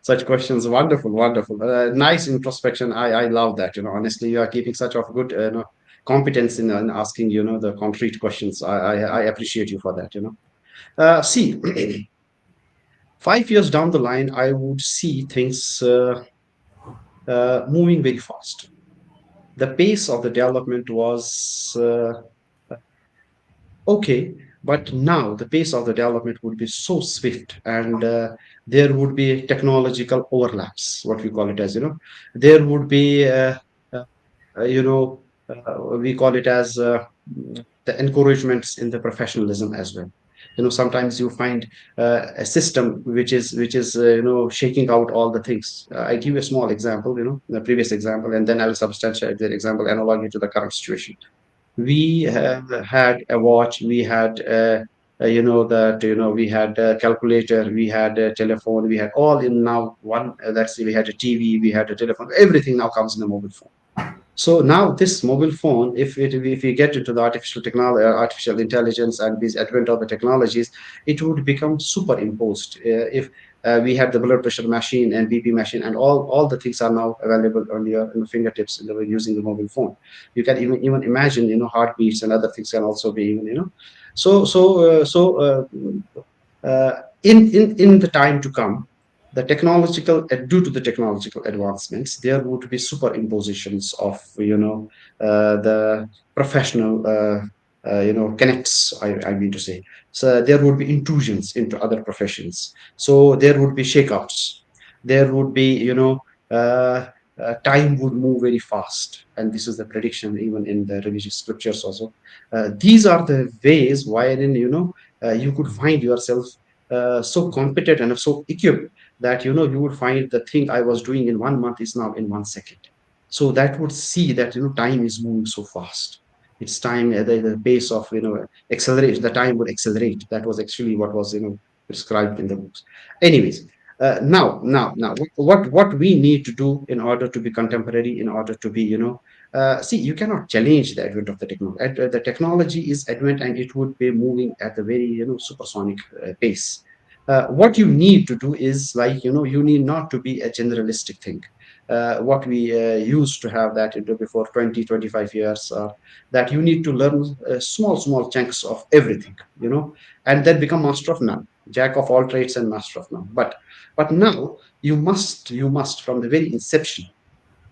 such questions. Wonderful, wonderful. Nice introspection. I love that. Honestly, you are keeping such of good competence in asking the concrete questions. I appreciate you for that. See, 5 years down the line, I would see things moving very fast. The pace of the development was okay, but now the pace of the development would be so swift, and there would be technological overlaps, what we call it as. There would be, uh, you know, we call it as the encouragements in the professionalism as well. Sometimes you find a system which is shaking out all the things. I give you a small example, the previous example, and then I will substantiate the example analogy to the current situation. We have had a watch, we had that we had a calculator, we had a telephone, we had all in now one. Let's say we had a TV, we had a telephone, everything now comes in a mobile phone. So now this mobile phone, if we get into the artificial technology, artificial intelligence, and this advent of the technologies, it would become superimposed. If we had the blood pressure machine and BP machine, and all the things are now available on your fingertips using the mobile phone. You can even imagine, heartbeats and other things can also be even, so so so in the time to come, due to the technological advancements, there would be superimpositions of the professional connects. I mean to say, so there would be intrusions into other professions. So there would be shakeouts. There would be time would move very fast, and this is the prediction even in the religious scriptures also. These are the ways wherein you could find yourself so competent and so equipped that you would find the thing I was doing in 1 month is now in 1 second. So that would see that time is moving so fast. It's time, the pace of accelerate. The time would accelerate. That was actually what was prescribed in the books. Anyways, now, what we need to do in order to be contemporary, in order to be see, you cannot challenge the advent of the technology. The technology is advent, and it would be moving at a very supersonic pace. What you need to do is, like, you need not to be a generalistic thing. What we used to have that into before 20-25 years, that you need to learn small chunks of everything, and then become master of none, jack of all trades and master of none. But now you must from the very inception,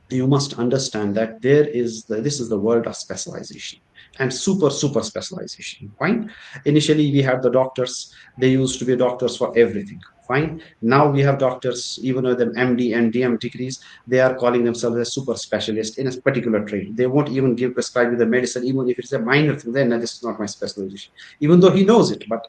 you must understand that this is the world of specialization and super specialization. Fine. Initially we had the doctors. They used to be doctors for everything. Fine. Now we have doctors, even with them MD and DM degrees, they are calling themselves a super specialist in a particular trade. They won't even prescribe you the medicine, even if it's a minor thing. Then, "No, this is not my specialization," even though he knows it. But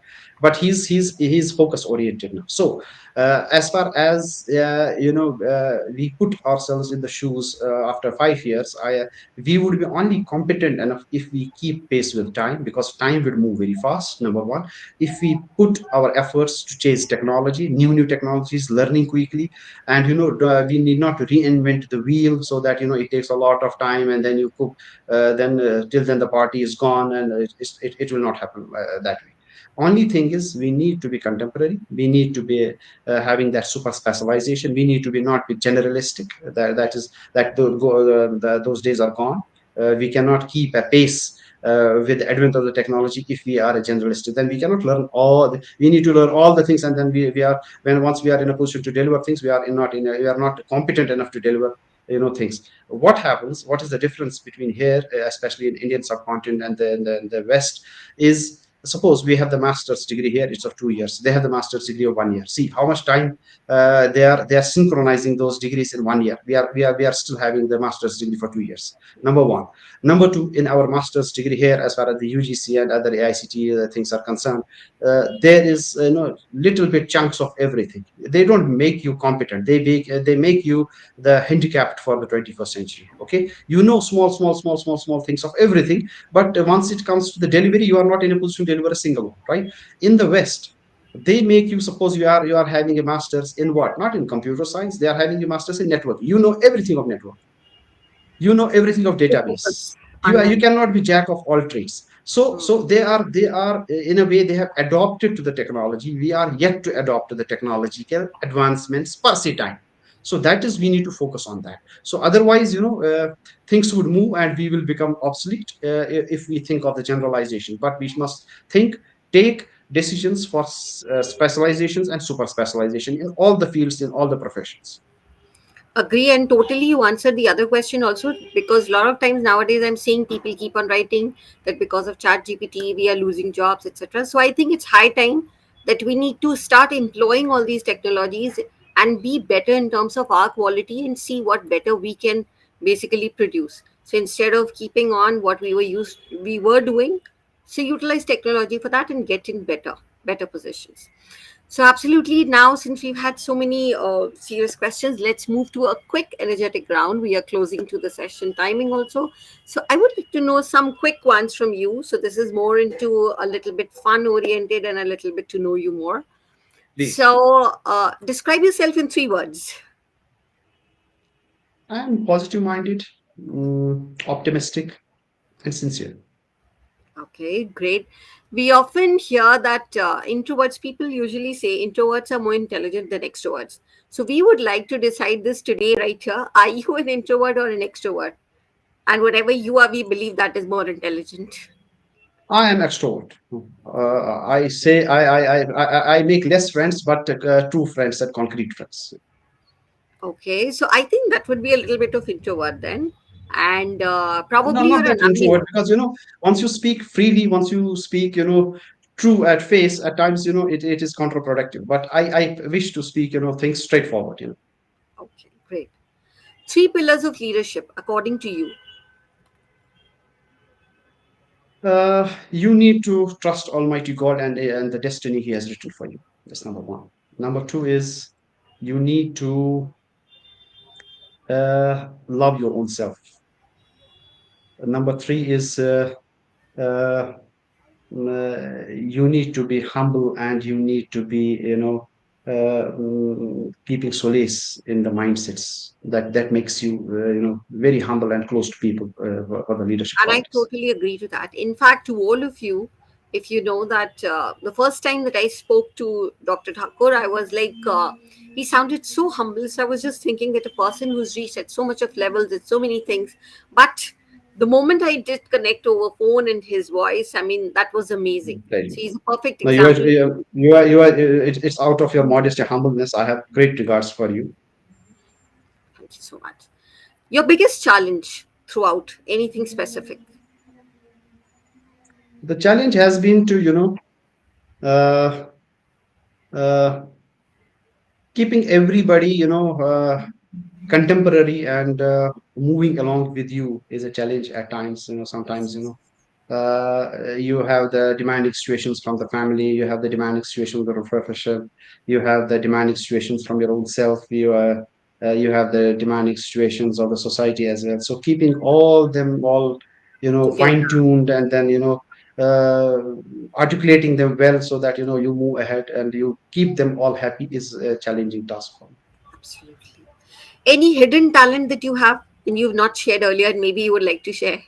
he's focus oriented now. So as far as we put ourselves in the shoes after 5 years, we would be only competent enough if we keep pace with time, because time will move very fast, number one. If we put our efforts to chase technology, new technologies, learning quickly, and we need not to reinvent the wheel, so that it takes a lot of time, and then you cook, then till then the party is gone, and it will not happen that way. Only thing is we need to be contemporary. We need to be having that super specialization. We need to be not be generalistic. That is that those days are gone. We cannot keep a pace with the advent of the technology. If we are a generalist, then we cannot learn we need to learn all the things, and then we are, when once we are in a position to deliver things, we are we are not competent enough to deliver things. What happens, what is the difference between here, especially in Indian subcontinent, and the West, is, suppose we have the master's degree here, it's of 2 years, they have the master's degree of 1 year. See how much time they are synchronizing those degrees in 1 year. We are still having the master's degree for 2 years. Number one. Number two, in our master's degree here, as far as the UGC and other AICT things are concerned, there is little bit chunks of everything. They don't make you competent. They make you the handicapped for the 21st century. Okay, small things of everything, but once it comes to the delivery, you are not in a position to deliver a single one, right? In the West, they make you, suppose you are having a master's in what, not in computer science, they are having a master's in network. You know everything of network, you know everything of To database. focus You on. cannot be jack of all trades. So Hmm. they are in a way, they have adopted to the technology. We are yet to adopt to the technological advancements per se time. So that is, we need to focus on that. So otherwise, things would move and we will become obsolete if we think of the generalization. But we must think, take decisions for specializations and super specialization in all the fields, in all the professions. Agree, and totally you answered the other question also, because a lot of times nowadays I'm seeing people keep on writing that because of chat gpt we are losing jobs, etc. So I think it's high time that we need to start employing all these technologies and be better in terms of our quality and see what better we can basically produce. So instead of keeping on what we were doing, so utilize technology for that and get in better positions. So, absolutely. Now, since we've had so many serious questions, let's move to a quick, energetic round. We are closing to the session timing also. So, I would like to know some quick ones from you. So, this is more into a little bit fun oriented and a little bit to know you more. Please. So, describe yourself in 3 words. I'm positive minded, optimistic, and sincere. Okay, great. We often hear that introverts, people usually say introverts are more intelligent than extroverts. So, we would like to decide this today, right here. Are you an introvert or an extrovert? And whatever you are, we believe that is more intelligent. I am extrovert. I say I make less friends, but true friends and concrete friends. Okay, so I think that would be a little bit of introvert then, and No, probably not you're that an introvert, ambivert. because once you speak freely, once you speak, true at face, at times, it is counterproductive. But I wish to speak, things straightforward. Okay, great. 3 pillars of leadership according to you. You need to trust Almighty God and the destiny He has written for you. That's number one. Number two is, you need to love your own self. Number three is, uh, you need to be humble, and you need to be, keeping solace in the mindsets that makes you, very humble and close to people for the leadership And I qualities. totally agree to that. In fact, to all of you, if you know that the first time that I spoke to Dr. Thakur, I was like, he sounded so humble. So I was just thinking that a person who's reached at so much of levels at so many things, but the moment I did connect over phone and his voice, I mean, that was amazing. Thank you. So he's a perfect No, you are, example. it's out of your modesty, humbleness. I have great regards for you. Thank you so much. Your biggest challenge throughout anything specific? The challenge has been to, uh, uh, keeping everybody, contemporary and moving along with you is a challenge at times. Sometimes, you have the demanding situations from the family, you have the demanding situations from the profession, you have the demanding situations from your own self, you have the demanding situations of the society as well. So keeping all them all, fine Together. tuned, and then, uh, articulating them well, so that you move ahead and you keep them all happy, is a challenging task for me. Absolutely. Any hidden talent that you have and you've not shared earlier and maybe you would like to share?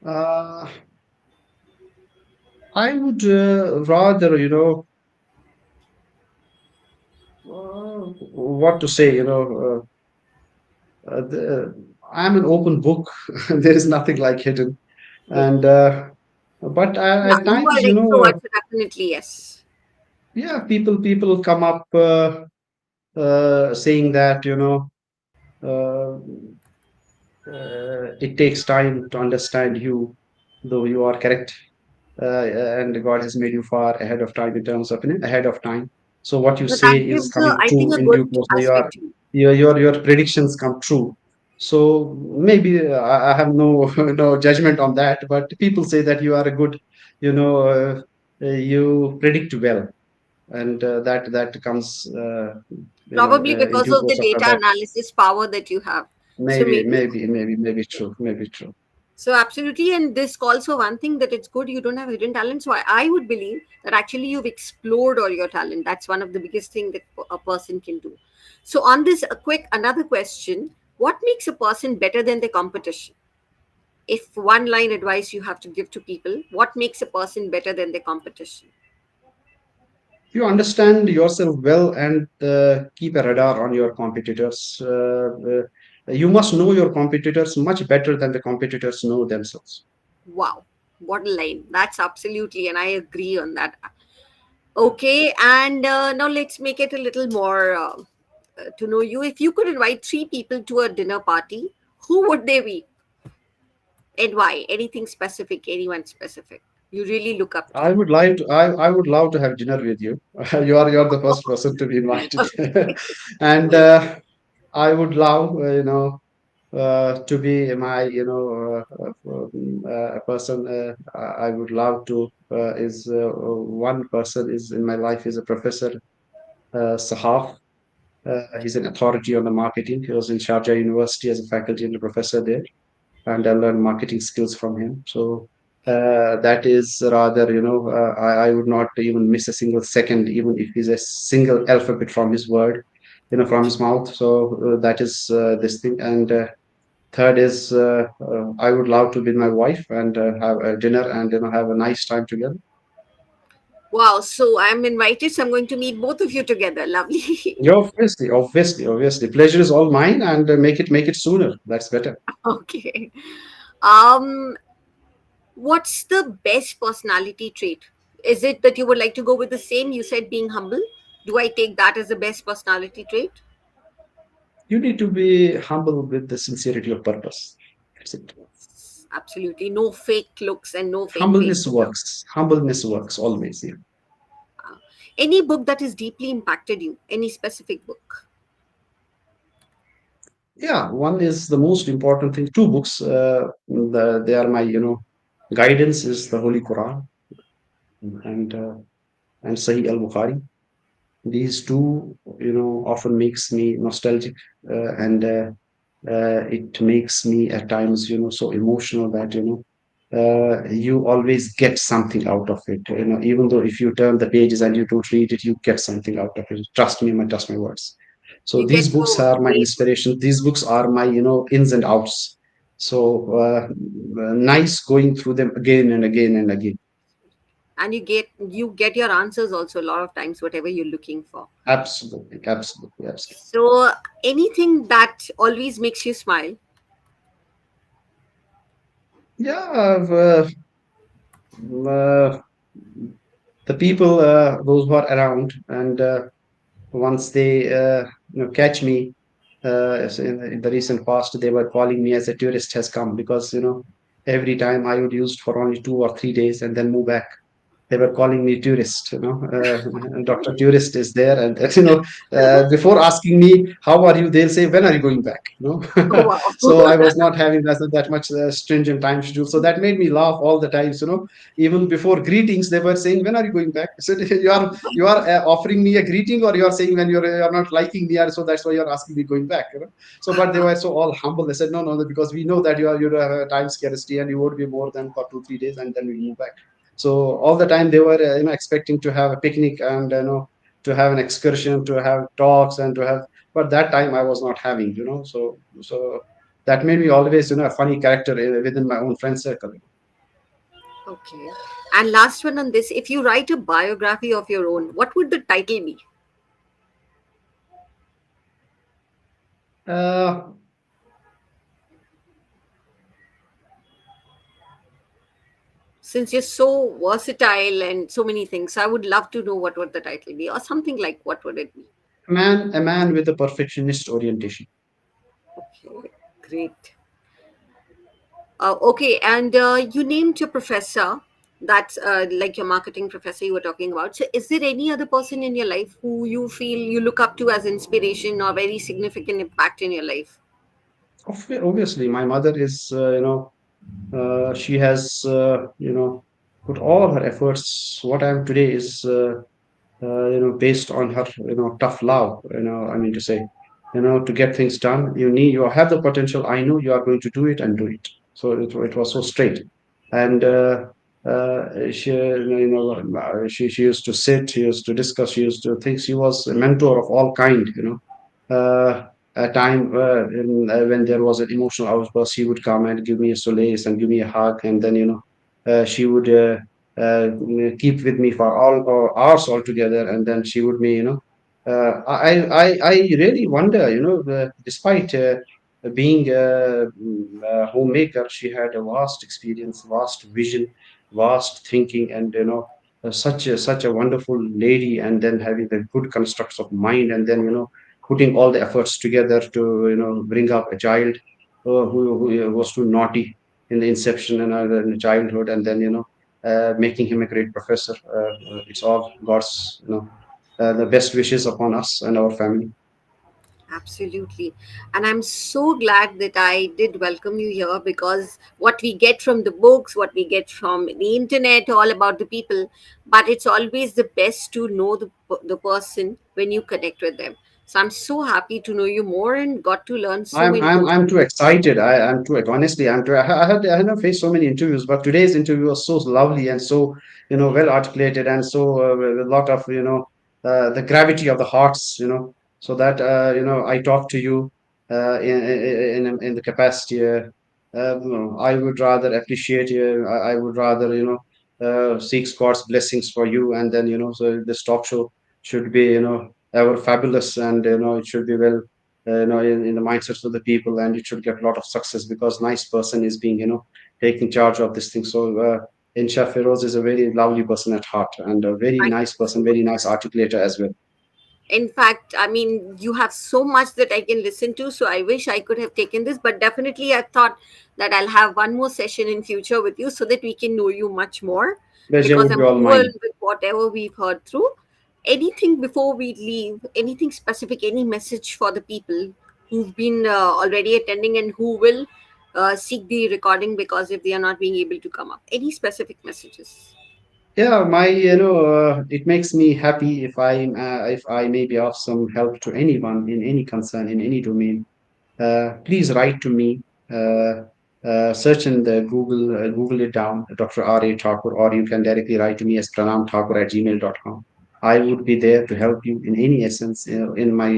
uh, I would rather, what to say, I'm an open book. There is nothing like hidden. Yes. And but Yeah, at you are times, extrovert, so definitely yes. yeah, people come up saying that, uh, it takes time to understand you, though you are correct, and God has made you far ahead of time in terms of, ahead of time. So what you But that say is gives, coming I think, true a in good due course. So aspect to you. your predictions come true. So maybe I have no no judgment on that, but people say that you are a good, you predict well, and that comes Probably in because due of the course of time. data That analysis power that you have. So maybe maybe. maybe maybe maybe true, maybe true. So absolutely, and this calls for one thing, that it's good you don't have hidden talent. So I would believe that actually you've explored all your talent. That's one of the biggest thing that a person can do. So on this, a quick another question: what makes a person better than the competition? If one line advice you have to give to people, what makes a person better than the competition? You understand yourself well and keep a radar on your competitors. You must know your competitors much better than the competitors know themselves. Wow, what a line! That's absolutely, and I agree on that. Okay, and now let's make it a little more to know you. If you could invite three people to a dinner party, who would they be and why? Anything specific, anyone specific you really look up to? I would like to. I would love to have dinner with you. You are the first person to be invited, and I would love to be my a person. I would love to is one person is in my life is a professor Sahaf. He's an authority on the marketing. He was in Sharjah University as a faculty and a professor there, and I learned marketing skills from him. So that is rather, I would not even miss a single second, even if he's a single alphabet from his word, from his mouth. So that is this thing. And third is I would love to be with my wife and have a dinner and have a nice time together. Wow, so I'm invited, so I'm going to meet both of you together. Lovely. Yeah, obviously. Pleasure is all mine, and make it sooner. That's better. Okay. Um, what's the best personality trait? Is it that you would like to go with the same? You said being humble. Do I take that as the best personality trait? You need to be humble with the sincerity of purpose. That's it. Yes, absolutely. No fake looks and no fake Humbleness faces. works. Humbleness works always. Yeah. Any book that has deeply impacted you? Any specific book? Yeah, one is the most important thing. Two books, they are my, guidance is the Holy Quran and uh, and Sahih Al Bukhari. These two, often makes me nostalgic, and it makes me at times, so emotional that, you always get something out of it. Even though if you turn the pages and you don't read it, you get something out of it. Trust my words. So You get these books to are my relate, inspiration. These books are my, ins and outs. So nice going through them again and again and again. and you get your answers also a lot of times, whatever you're looking for. Absolutely, absolutely, absolutely. So anything that always makes you smile. Yeah, uh, the people, those who are around, and once they catch me, as in the recent past, they were calling me as a tourist has come because every time I would use for only 2 or 3 days and then move back. They were calling me tourist, Dr. Tourist is there. And, before asking me, how are you? They'll say, when are you going back? Oh wow. So I was not having that much stringent time schedule. So that made me laugh all the times, even before greetings, they were saying, when are you going back? I said, you are offering me a greeting, or you are saying when you're not liking me. So that's why you're asking me going back, So, but they were so all humble. They said, no, no, because we know that you have a time scarcity and you would be more than for 2 3 days and then we move back. So all the time they were, expecting to have a picnic and to have an excursion, to have talks, and to have. But that time I was not having, So that made me always, a funny character within my own friend circle. Okay. And last one on this, if you write a biography of your own, what would the title be? Uh, Since you're so versatile and so many things, I would love to know what would the title be, or something like what would it be? a man with a perfectionist orientation. Okay, great. Okay, and you named your professor. That's like your marketing professor you were talking about. So, is there any other person in your life who you feel you look up to as inspiration or very significant impact in your life? Obviously, my mother is, she has, put all her efforts. What I am today is, based on her, tough love. I mean to say, to get things done, you have the potential. I know you are going to do it and do it. So it was so straight, and she used to sit, she used to discuss, she used to think. She was a mentor of all kind. A time when there was an emotional outburst, she would come and give me a solace and give me a hug, and then she would keep with me for all or hours altogether, and then she would me I really wonder, despite being a homemaker, she had a vast experience, vast vision, vast thinking, and such a wonderful lady, and then having the good constructs of mind, and then putting all the efforts together to bring up a child who was too naughty in the inception and in childhood, and then making him a great professor. It's all God's, the best wishes upon us and our family. Absolutely. And I'm so glad that I did welcome you here, because what we get from the books, what we get from the internet, all about the people, but it's always the best to know the person when you connect with them. So I'm so happy to know you more and got to learn so I'm many I'm things. I'm too excited. I'm too honestly. I'm too. I have faced so many interviews, but today's interview was so lovely and so well articulated, and so with a lot of the gravity of the hearts. So that I talk to you in the capacity. I would rather appreciate you. I would rather seek God's blessings for you, and then so this talk show should be ever fabulous, and it should be well in the mindsets of the people, and it should get a lot of success because nice person is being taking charge of this thing. So Insha Feroz is a very lovely person at heart, and a very Thank nice you person, so very much. nice articulator as well. In fact, I mean, you have so much that I can listen to, so I wish I could have taken this, but definitely I thought that I'll have one more session in future with you so that we can know you much more, Pleasure because would be I'm all mine. overwhelmed with whatever we've heard through. Anything before we leave, anything specific, any message for the people who've been already attending and who will seek the recording because if they are not being able to come up, any specific messages? Yeah, my it makes me happy if I may be of some help to anyone in any concern in any domain. Please write to me. Search in the Google it down, Dr. R.A. Thakur, or you can directly write to me as pranamthakur@gmail.com. I would be there to help you in any essence, in my,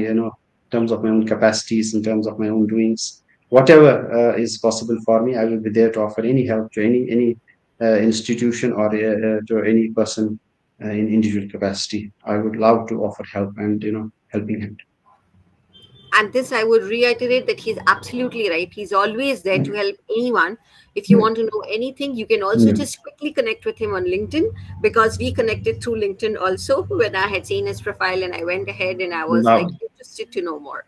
terms of my own capacities, in terms of my own doings. Whatever is possible for me, I will be there to offer any help to any institution or to any person in individual capacity. I would love to offer help and, helping hand. And this, I would reiterate that he's absolutely right. He's always there to help anyone. If you want to know anything, you can also Mm. just quickly connect with him on LinkedIn, because we connected through LinkedIn also when I had seen his profile and I went ahead and I was like Lovely. interested to know more.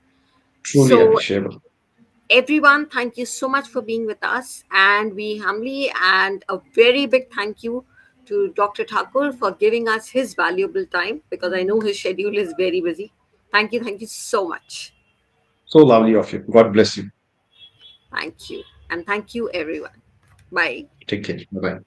Truly So, appreciable. everyone, thank you so much for being with us. And we humbly and a very big thank you to Dr. Thakur for giving us his valuable time, because I know his schedule is very busy. Thank you so much. So lovely of you. God bless you. Thank you. And thank you, everyone. Bye. Take care. Bye bye.